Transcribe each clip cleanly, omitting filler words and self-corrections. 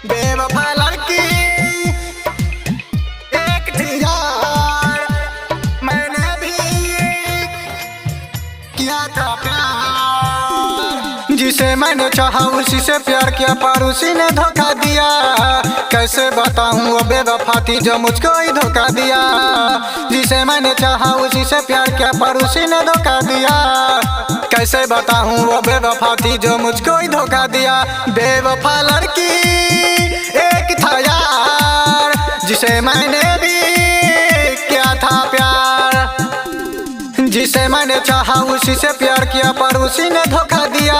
बेवफा लड़की एक थी यार, मैंने भी किया था प्यार। जिसे मैंने चाहा उसी से प्यार किया, पर उसी ने धोखा दिया। कैसे बताऊं वो बेवफा थी जो मुझको ही धोखा दिया। जिसे मैंने चाहा उसी से प्यार किया, पर उसी ने धोखा दिया। कैसे बताऊं वो बेवफा थी जो मुझको ही धोखा दिया। बेवफा लड़की एक था यार, जिसे मैंने भी किया था प्यार। जिसे मैंने चाहा उसी से प्यार किया, पर उसी ने धोखा दिया।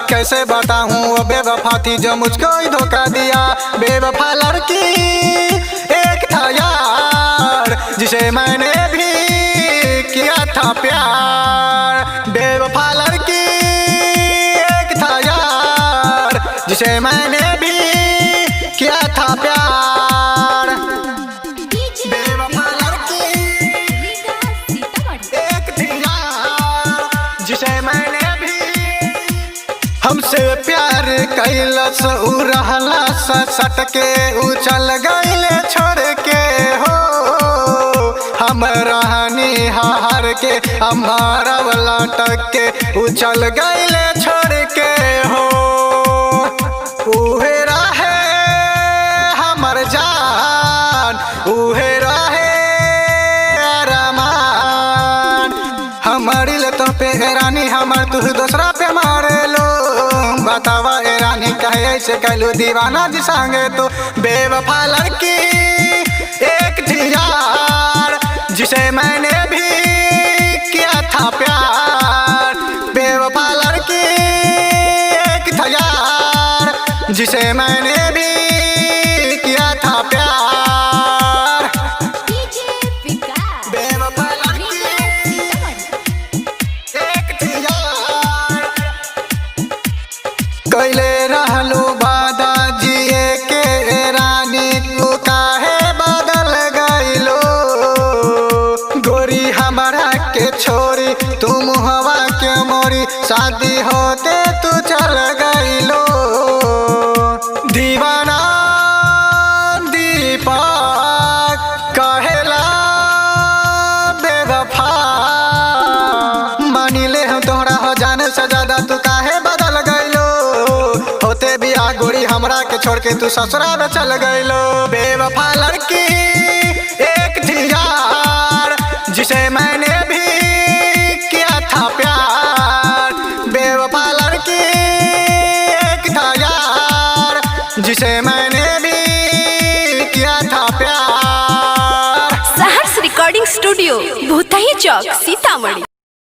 कैसे बताऊं वो बेवफा थी जो मुझको ही धोखा दिया। बेवफा लड़की एक था यार, जिसे मैंने भी किया था प्यार। बेवफा लड़की एक था यार, जिसे मैंने भी किया था प्यार। बेवफा लड़की एक थी यार, जिसे मैंने भी हमसे प्यार कैलस उ रहलस सटके, उ चल गइले छोड़ के हो। हम रहनी हार के हमारा लटक के, उ चल गइले छोड़ के हो। उहे रहे हमर जान, उहे रहे अरमान। हमारी लतों पे रानी हमर तू दूसरा पे मारे लो। बतावा ए रानी कहे ऐसे कहलू दीवाना जी संगे तो। बेवफा लड़की एक थी यार, जिसे मैंने भी किया था प्यार। बेवफा लड़की एक था यार, जिसे मैंने भी किया था प्यार। बेवफा लड़की एक थी यार, कैले रहलू वादा जिए के रानी, तू काहे बदल गइलो। गोरी हमरा के छोरी तुम हवा के मोरी, शादी होते तू चल गइलो। दीवाना दीपक कहेला बेवफा, मानी ले हम तोहरा हो जाने से ज्यादा तू काहे बदल गइलो। होते भी आ गोरी हमरा के छोड़ के तू ससुराल में चल गइलो। बेवफा लड़की एक थी यार, जिसे मैंने भी किया था प्यार। बेवफा लड़की एक था यार, जिसे मैंने भी किया था प्यार। सहर्ष रिकॉर्डिंग स्टूडियो, भूतही चौक, सीतामढ़ी।